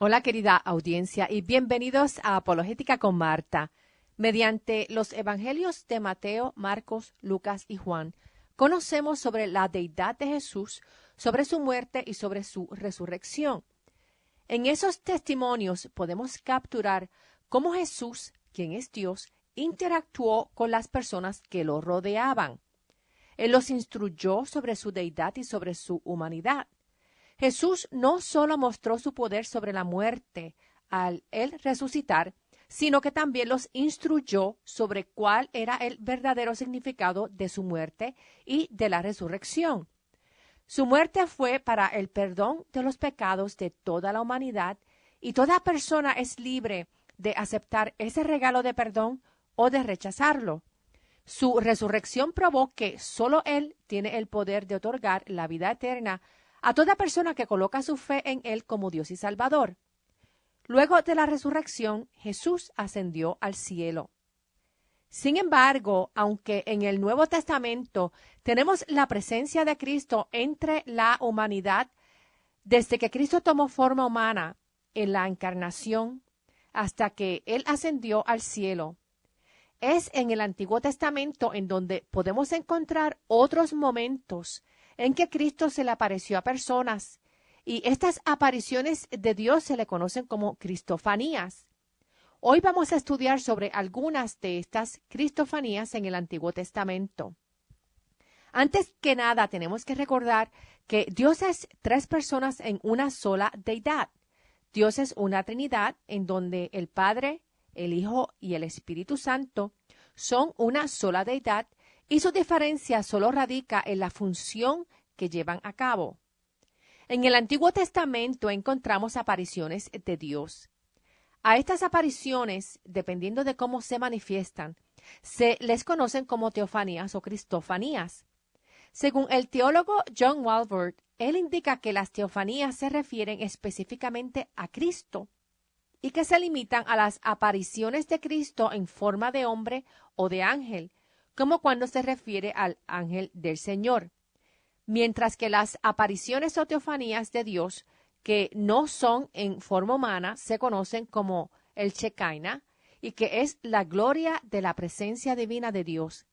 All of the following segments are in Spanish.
Hola querida audiencia y bienvenidos a Apologética con Marta. Mediante los evangelios de Mateo, Marcos, Lucas y Juan, conocemos sobre la deidad de Jesús, sobre su muerte y sobre su resurrección. En esos testimonios podemos capturar cómo Jesús, quien es Dios, interactuó con las personas que lo rodeaban. Él los instruyó sobre su deidad y sobre su humanidad. Jesús no solo mostró su poder sobre la muerte al él resucitar, sino que también los instruyó sobre cuál era el verdadero significado de su muerte y de la resurrección. Su muerte fue para el perdón de los pecados de toda la humanidad, y toda persona es libre de aceptar ese regalo de perdón o de rechazarlo. Su resurrección probó que solo Él tiene el poder de otorgar la vida eterna a toda persona que coloca su fe en Él como Dios y Salvador. Luego de la resurrección, Jesús ascendió al cielo. Sin embargo, aunque en el Nuevo Testamento tenemos la presencia de Cristo entre la humanidad, desde que Cristo tomó forma humana en la encarnación hasta que Él ascendió al cielo, es en el Antiguo Testamento en donde podemos encontrar otros momentos en que Cristo se le apareció a personas, y estas apariciones de Dios se le conocen como cristofanías. Hoy vamos a estudiar sobre algunas de estas cristofanías en el Antiguo Testamento. Antes que nada, tenemos que recordar que Dios es tres personas en una sola deidad. Dios es una Trinidad en donde el Padre, el Hijo y el Espíritu Santo son una sola deidad, y su diferencia solo radica en la función que llevan a cabo. En el Antiguo Testamento encontramos apariciones de Dios. A estas apariciones, dependiendo de cómo se manifiestan, se les conocen como teofanías o cristofanías. Según el teólogo John Walvoord, él indica que las teofanías se refieren específicamente a Cristo y que se limitan a las apariciones de Cristo en forma de hombre o de ángel, como cuando se refiere al ángel del Señor. Mientras que las apariciones o teofanías de Dios que no son en forma humana se conocen como el Shekinah, y que es la gloria de la presencia divina de Dios.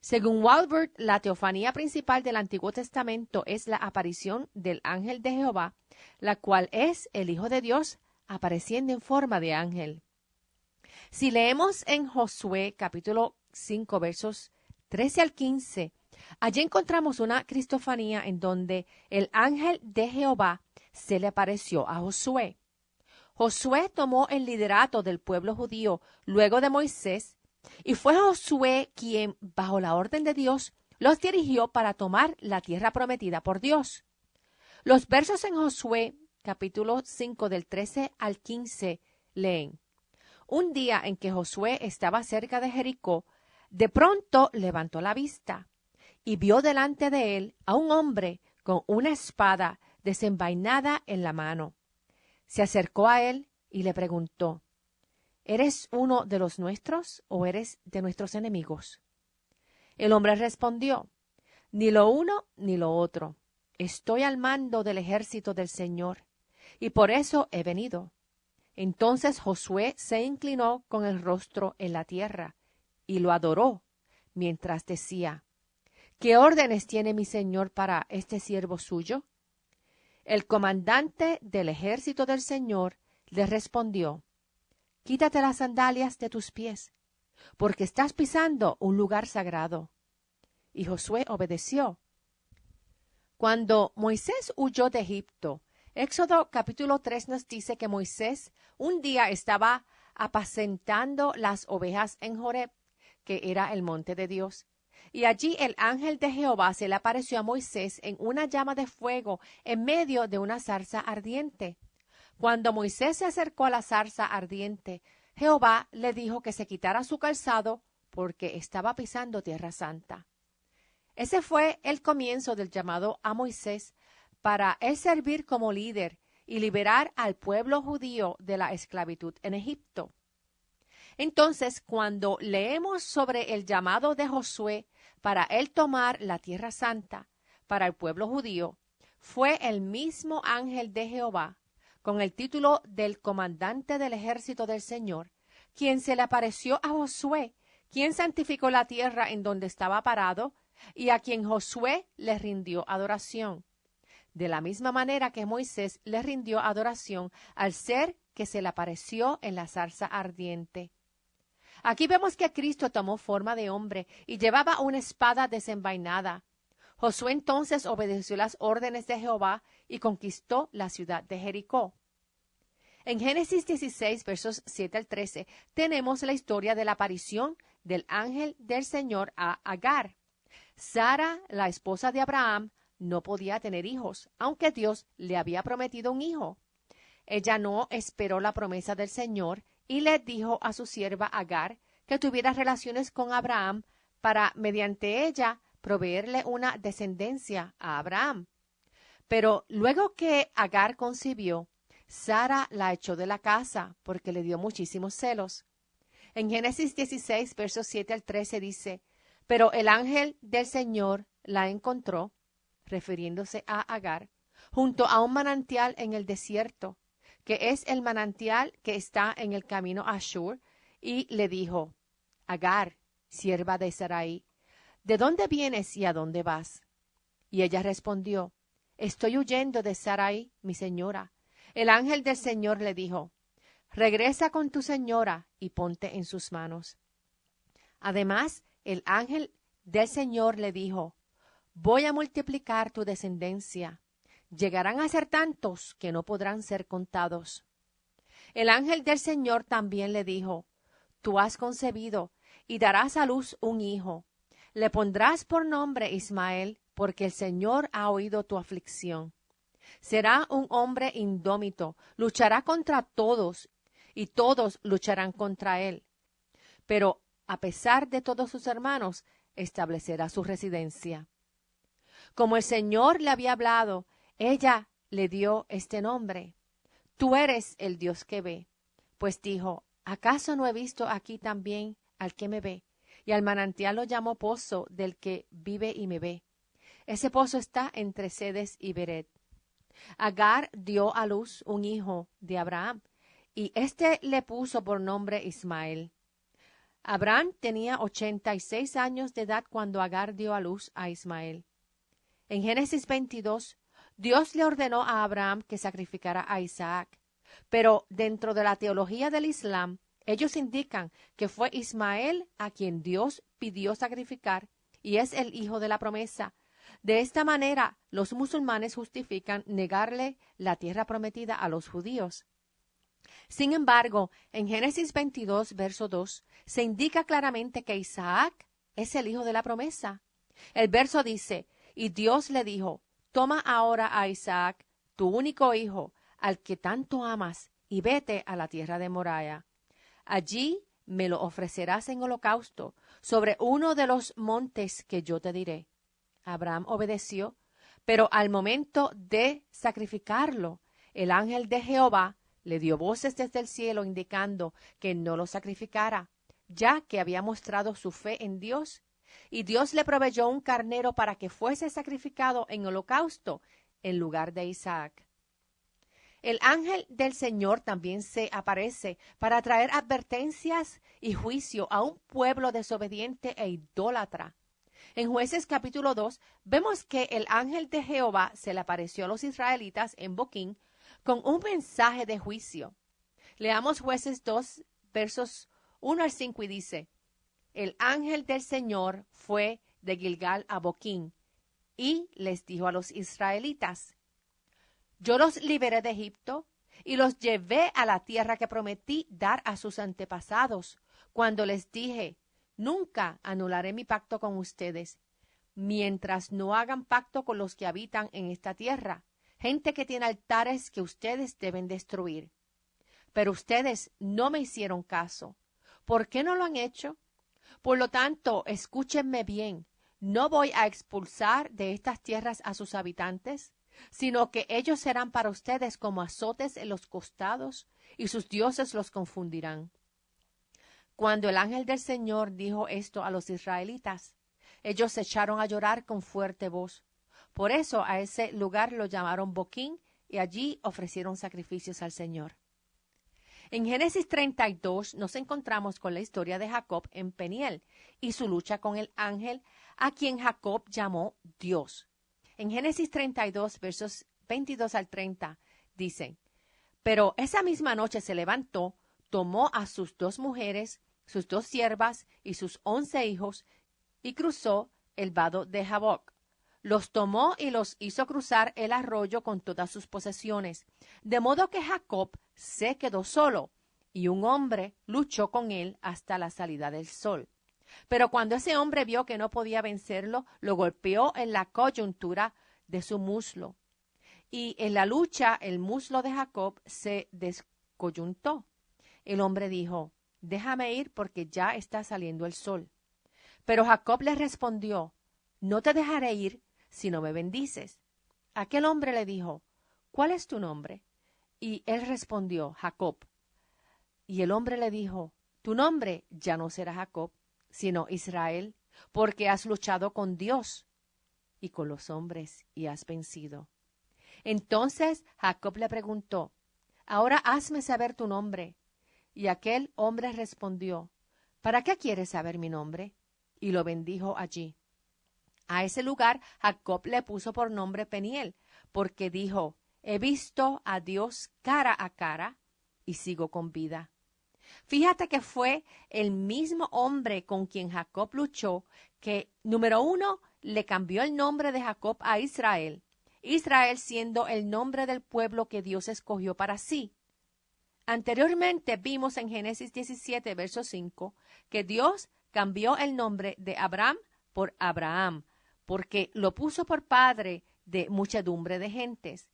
Según Walvoord, la teofanía principal del Antiguo Testamento es la aparición del ángel de Jehová, la cual es el Hijo de Dios apareciendo en forma de ángel. Si leemos en Josué capítulo 5 versos 13 al 15, allí encontramos una cristofanía en donde el ángel de Jehová se le apareció a Josué. Josué tomó el liderato del pueblo judío luego de Moisés, y fue Josué quien, bajo la orden de Dios, los dirigió para tomar la tierra prometida por Dios. Los versos en Josué capítulo 5 del 13 al 15 leen: Un día en que Josué estaba cerca de Jericó, de pronto levantó la vista y vio delante de él a un hombre con una espada desenvainada en la mano. Se acercó a él y le preguntó: ¿Eres uno de los nuestros o eres de nuestros enemigos? El hombre respondió: Ni lo uno ni lo otro. Estoy al mando del ejército del Señor, y por eso he venido. Entonces Josué se inclinó con el rostro en la tierra y lo adoró, mientras decía: ¿Qué órdenes tiene mi señor para este siervo suyo? El comandante del ejército del Señor le respondió: Quítate las sandalias de tus pies, porque estás pisando un lugar sagrado. Y Josué obedeció. Cuando Moisés huyó de Egipto, Éxodo capítulo 3 nos dice que Moisés un día estaba apacentando las ovejas en Joreb, que era el monte de Dios. Y allí el ángel de Jehová se le apareció a Moisés en una llama de fuego en medio de una zarza ardiente. Cuando Moisés se acercó a la zarza ardiente, Jehová le dijo que se quitara su calzado porque estaba pisando tierra santa. Ese fue el comienzo del llamado a Moisés para él servir como líder y liberar al pueblo judío de la esclavitud en Egipto. Entonces, cuando leemos sobre el llamado de Josué para él tomar la tierra santa para el pueblo judío, fue el mismo ángel de Jehová con el título del comandante del ejército del Señor, quien se le apareció a Josué, quien santificó la tierra en donde estaba parado, y a quien Josué le rindió adoración. De la misma manera que Moisés le rindió adoración al ser que se le apareció en la zarza ardiente. Aquí vemos que Cristo tomó forma de hombre y llevaba una espada desenvainada. Josué entonces obedeció las órdenes de Jehová y conquistó la ciudad de Jericó. En Génesis 16, versos 7 al 13, tenemos la historia de la aparición del ángel del Señor a Agar. Sara, la esposa de Abraham, no podía tener hijos, aunque Dios le había prometido un hijo. Ella no esperó la promesa del Señor y le dijo a su sierva Agar que tuviera relaciones con Abraham para, mediante ella, proveerle una descendencia a Abraham. Pero luego que Agar concibió, Sara la echó de la casa porque le dio muchísimos celos. En Génesis 16, versos 7 al 13 dice, pero el ángel del Señor la encontró, refiriéndose a Agar, junto a un manantial en el desierto, que es el manantial que está en el camino a Shur, y le dijo, Agar, sierva de Sarai, ¿de dónde vienes y a dónde vas? Y ella respondió, estoy huyendo de Sarai, mi señora. El ángel del Señor le dijo, regresa con tu señora y ponte en sus manos. Además, el ángel del Señor le dijo, voy a multiplicar tu descendencia. Llegarán a ser tantos que no podrán ser contados. El ángel del Señor también le dijo, tú has concebido y darás a luz un hijo. Le pondrás por nombre Ismael, porque el Señor ha oído tu aflicción. Será un hombre indómito, luchará contra todos, y todos lucharán contra él. Pero, a pesar de todos sus hermanos, establecerá su residencia. Como el Señor le había hablado, ella le dio este nombre. Tú eres el Dios que ve. Pues dijo, ¿acaso no he visto aquí también al que me ve? Y al manantial lo llamó pozo del que vive y me ve. Ese pozo está entre Cedes y Beret. Agar dio a luz un hijo de Abraham, y éste le puso por nombre Ismael. Abraham tenía 86 años de edad cuando Agar dio a luz a Ismael. En Génesis 22, Dios le ordenó a Abraham que sacrificara a Isaac, pero dentro de la teología del Islam, ellos indican que fue Ismael a quien Dios pidió sacrificar y es el hijo de la promesa. De esta manera, los musulmanes justifican negarle la tierra prometida a los judíos. Sin embargo, en Génesis 22, verso 2, se indica claramente que Isaac es el hijo de la promesa. El verso dice, y Dios le dijo, toma ahora a Isaac, tu único hijo, al que tanto amas, y vete a la tierra de Moriah. Allí me lo ofrecerás en holocausto, sobre uno de los montes que yo te diré. Abraham obedeció, pero al momento de sacrificarlo, el ángel de Jehová le dio voces desde el cielo indicando que no lo sacrificara, ya que había mostrado su fe en Dios, y Dios le proveyó un carnero para que fuese sacrificado en holocausto en lugar de Isaac. El ángel del Señor también se aparece para traer advertencias y juicio a un pueblo desobediente e idólatra. En Jueces capítulo 2 vemos que el ángel de Jehová se le apareció a los israelitas en Boquín con un mensaje de juicio. Leamos Jueces 2, versos 1 al 5 y dice, el ángel del Señor fue de Gilgal a Boquín y les dijo a los israelitas, yo los liberé de Egipto y los llevé a la tierra que prometí dar a sus antepasados, cuando les dije, nunca anularé mi pacto con ustedes, mientras no hagan pacto con los que habitan en esta tierra, gente que tiene altares que ustedes deben destruir. Pero ustedes no me hicieron caso. ¿Por qué no lo han hecho? Por lo tanto, escúchenme bien, no voy a expulsar de estas tierras a sus habitantes, sino que ellos serán para ustedes como azotes en los costados, y sus dioses los confundirán. Cuando el ángel del Señor dijo esto a los israelitas, ellos se echaron a llorar con fuerte voz. Por eso a ese lugar lo llamaron Boquín y allí ofrecieron sacrificios al Señor. En Génesis 32 nos encontramos con la historia de Jacob en Peniel y su lucha con el ángel a quien Jacob llamó Dios. En Génesis 32, versos 22 al 30, dicen: Pero esa misma noche se levantó, tomó a sus 2 mujeres, sus 2 siervas y sus 11 hijos, y cruzó el vado de Jaboc. Los tomó y los hizo cruzar el arroyo con todas sus posesiones, de modo que Jacob se quedó solo, y un hombre luchó con él hasta la salida del sol. Pero cuando ese hombre vio que no podía vencerlo, lo golpeó en la coyuntura de su muslo. Y en la lucha el muslo de Jacob se descoyuntó. El hombre dijo: Déjame ir porque ya está saliendo el sol. Pero Jacob le respondió: No te dejaré ir si no me bendices. Aquel hombre le dijo: ¿Cuál es tu nombre? Y él respondió: Jacob. Y el hombre le dijo: Tu nombre ya no será Jacob, sino Israel, porque has luchado con Dios y con los hombres y has vencido. Entonces Jacob le preguntó: Ahora hazme saber tu nombre. Y aquel hombre respondió: ¿Para qué quieres saber mi nombre? Y lo bendijo allí. A ese lugar Jacob le puso por nombre Peniel, porque dijo: He visto a Dios cara a cara y sigo con vida. Fíjate que fue el mismo hombre con quien Jacob luchó que, número 1, le cambió el nombre de Jacob a Israel, Israel siendo el nombre del pueblo que Dios escogió para sí. Anteriormente vimos en Génesis 17, verso 5, que Dios cambió el nombre de Abraham por Abraham, porque lo puso por padre de muchedumbre de gentes.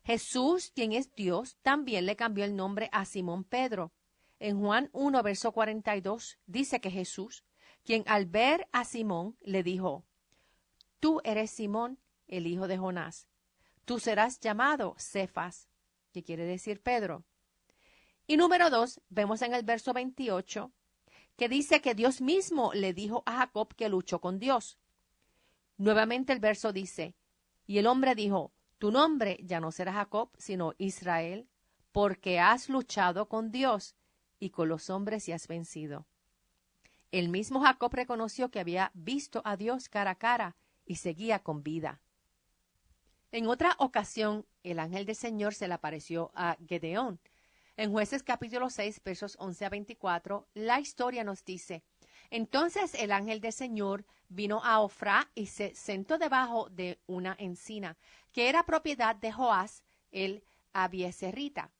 Jesús, quien es Dios, también le cambió el nombre a Simón Pedro. En Juan 1, verso 42, dice que Jesús, quien al ver a Simón, le dijo: Tú eres Simón, el hijo de Jonás. Tú serás llamado Cefas, que quiere decir Pedro. Y número 2, vemos en el verso 28, que dice que Dios mismo le dijo a Jacob que luchó con Dios. Nuevamente el verso dice: Y el hombre dijo: Tu nombre ya no será Jacob, sino Israel, porque has luchado con Dios y con los hombres y has vencido. El mismo Jacob reconoció que había visto a Dios cara a cara y seguía con vida. En otra ocasión, el ángel del Señor se le apareció a Gedeón. En Jueces capítulo 6, versos 11 a 24, la historia nos dice: Entonces el ángel del Señor vino a Ofrá y se sentó debajo de una encina, que era propiedad de Joás, el abiezerita.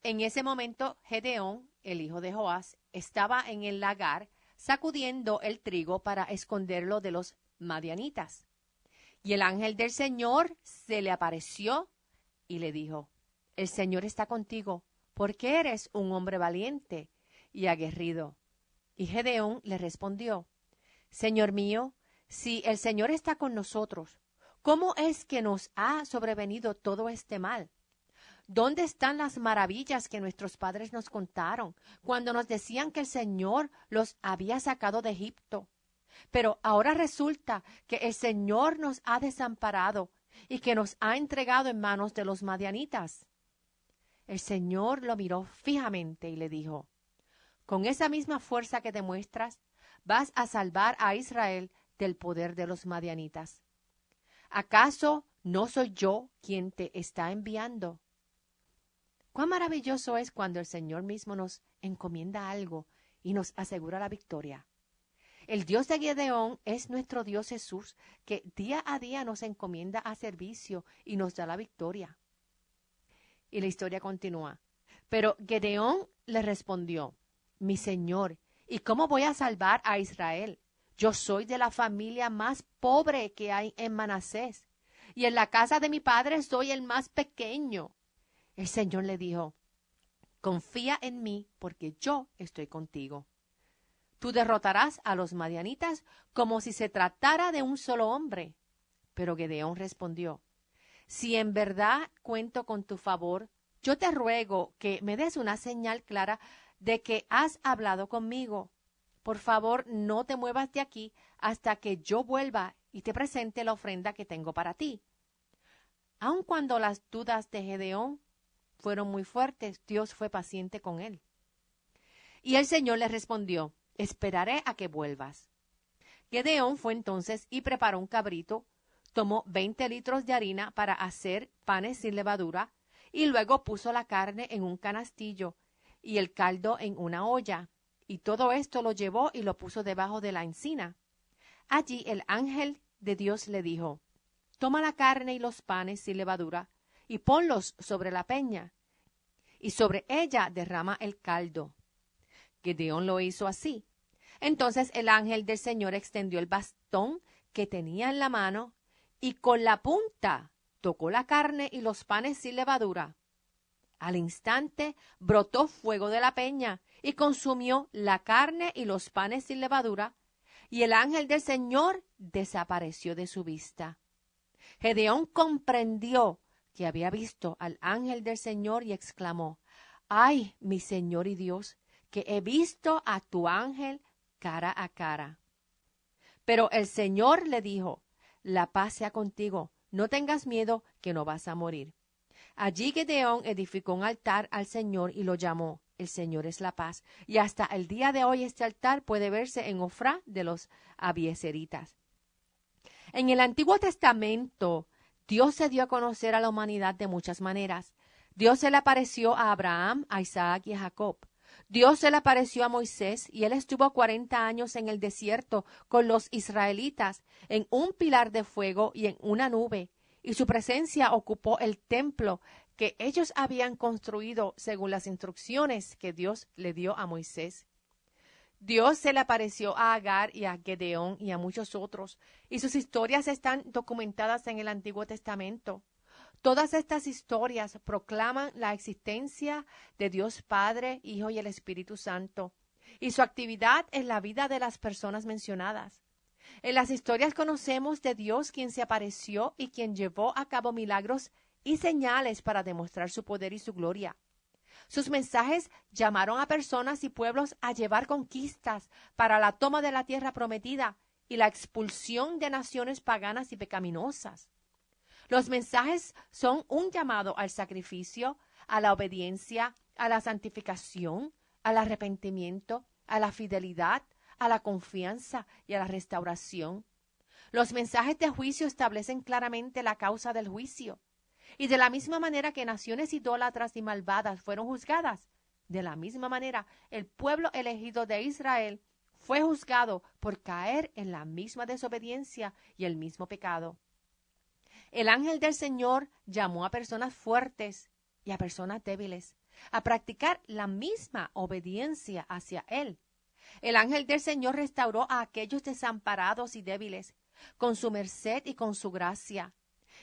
En ese momento, Gedeón, el hijo de Joás, estaba en el lagar sacudiendo el trigo para esconderlo de los madianitas. Y el ángel del Señor se le apareció y le dijo: El Señor está contigo, porque eres un hombre valiente y aguerrido. Y Gedeón le respondió: Señor mío, si el Señor está con nosotros, ¿cómo es que nos ha sobrevenido todo este mal? ¿Dónde están las maravillas que nuestros padres nos contaron cuando nos decían que el Señor los había sacado de Egipto? Pero ahora resulta que el Señor nos ha desamparado y que nos ha entregado en manos de los madianitas. El Señor lo miró fijamente y le dijo: Con esa misma fuerza que demuestras, vas a salvar a Israel del poder de los madianitas. ¿Acaso no soy yo quien te está enviando? Cuán maravilloso es cuando el Señor mismo nos encomienda algo y nos asegura la victoria. El Dios de Gedeón es nuestro Dios Jesús, que día a día nos encomienda a servicio y nos da la victoria. Y la historia continúa. Pero Gedeón le respondió: Mi Señor, ¿y cómo voy a salvar a Israel? Yo soy de la familia más pobre que hay en Manasés, y en la casa de mi padre soy el más pequeño. El Señor le dijo: Confía en mí, porque yo estoy contigo. Tú derrotarás a los madianitas como si se tratara de un solo hombre. Pero Gedeón respondió: Si en verdad cuento con tu favor, yo te ruego que me des una señal clara de que has hablado conmigo. Por favor, no te muevas de aquí hasta que yo vuelva y te presente la ofrenda que tengo para ti. Aun cuando las dudas de Gedeón fueron muy fuertes, Dios fue paciente con él. Y el Señor le respondió, esperaré a que vuelvas. Gedeón fue entonces y preparó un cabrito, tomó 20 litros de harina para hacer panes sin levadura, y luego puso la carne en un canastillo y el caldo en una olla, y todo esto lo llevó y lo puso debajo de la encina. Allí el ángel de Dios le dijo, toma la carne y los panes sin levadura, y ponlos sobre la peña, y sobre ella derrama el caldo. Gedeón lo hizo así. Entonces el ángel del Señor extendió el bastón que tenía en la mano, y con la punta tocó la carne y los panes sin levadura. Al instante brotó fuego de la peña, y consumió la carne y los panes sin levadura, y el ángel del Señor desapareció de su vista. Gedeón comprendió que había visto al ángel del Señor y exclamó, ¡ay, mi Señor y Dios, que he visto a tu ángel cara a cara! Pero el Señor le dijo, la paz sea contigo, no tengas miedo, que no vas a morir. Allí Gedeón edificó un altar al Señor y lo llamó, el Señor es la paz. Y hasta el día de hoy este altar puede verse en Ofrá de los Abiezeritas. En el Antiguo Testamento, Dios se dio a conocer a la humanidad de muchas maneras. Dios se le apareció a Abraham, a Isaac y a Jacob. Dios se le apareció a Moisés y él estuvo 40 años en el desierto con los israelitas en un pilar de fuego y en una nube, y su presencia ocupó el templo que ellos habían construido según las instrucciones que Dios le dio a Moisés. Dios se le apareció a Agar y a Gedeón y a muchos otros, y sus historias están documentadas en el Antiguo Testamento. Todas estas historias proclaman la existencia de Dios Padre, Hijo y el Espíritu Santo, y su actividad en la vida de las personas mencionadas. En las historias conocemos de Dios quien se apareció y quien llevó a cabo milagros y señales para demostrar su poder y su gloria. Sus mensajes llamaron a personas y pueblos a llevar conquistas para la toma de la tierra prometida y la expulsión de naciones paganas y pecaminosas. Los mensajes son un llamado al sacrificio, a la obediencia, a la santificación, al arrepentimiento, a la fidelidad, a la confianza y a la restauración. Los mensajes de juicio establecen claramente la causa del juicio. Y de la misma manera que naciones idólatras y malvadas fueron juzgadas, de la misma manera el pueblo elegido de Israel fue juzgado por caer en la misma desobediencia y el mismo pecado. El ángel del Señor llamó a personas fuertes y a personas débiles a practicar la misma obediencia hacia él. El ángel del Señor restauró a aquellos desamparados y débiles con su merced y con su gracia.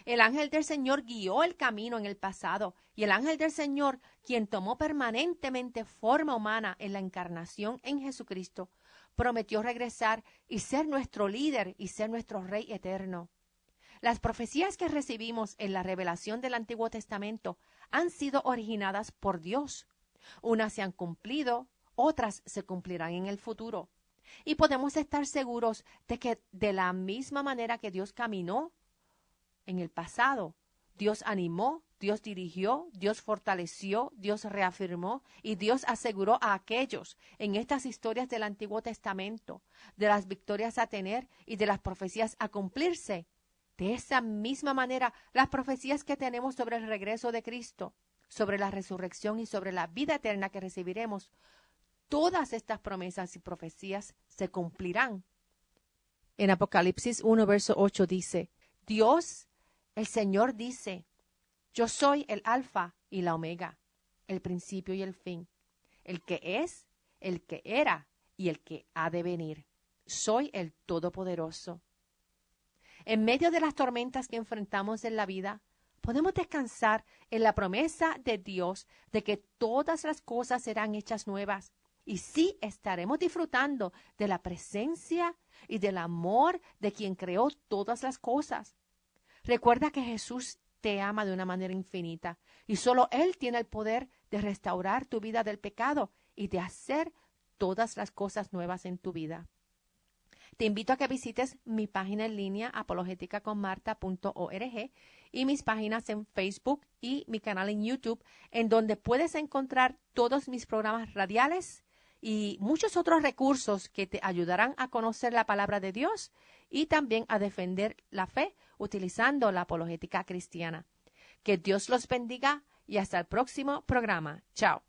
El ángel del Señor guió el camino en el pasado, y el ángel del Señor, quien tomó permanentemente forma humana en la encarnación en Jesucristo, prometió regresar y ser nuestro líder y ser nuestro Rey eterno. Las profecías que recibimos en la revelación del Antiguo Testamento han sido originadas por Dios. Unas se han cumplido, otras se cumplirán en el futuro. Y podemos estar seguros de que de la misma manera que Dios caminó en el pasado, Dios animó, Dios dirigió, Dios fortaleció, Dios reafirmó y Dios aseguró a aquellos en estas historias del Antiguo Testamento de las victorias a tener y de las profecías a cumplirse. De esa misma manera, las profecías que tenemos sobre el regreso de Cristo, sobre la resurrección y sobre la vida eterna que recibiremos, todas estas promesas y profecías se cumplirán. En Apocalipsis 1, verso 8 dice, Dios, el Señor dice, yo soy el Alfa y la Omega, el principio y el fin, el que es, el que era y el que ha de venir. Soy el Todopoderoso. En medio de las tormentas que enfrentamos en la vida, podemos descansar en la promesa de Dios de que todas las cosas serán hechas nuevas. Y sí estaremos disfrutando de la presencia y del amor de quien creó todas las cosas. Recuerda que Jesús te ama de una manera infinita y solo Él tiene el poder de restaurar tu vida del pecado y de hacer todas las cosas nuevas en tu vida. Te invito a que visites mi página en línea apologeticaconmarta.org y mis páginas en Facebook y mi canal en YouTube, en donde puedes encontrar todos mis programas radiales y muchos otros recursos que te ayudarán a conocer la palabra de Dios y también a defender la fe utilizando la apologética cristiana. Que Dios los bendiga y hasta el próximo programa. Chao.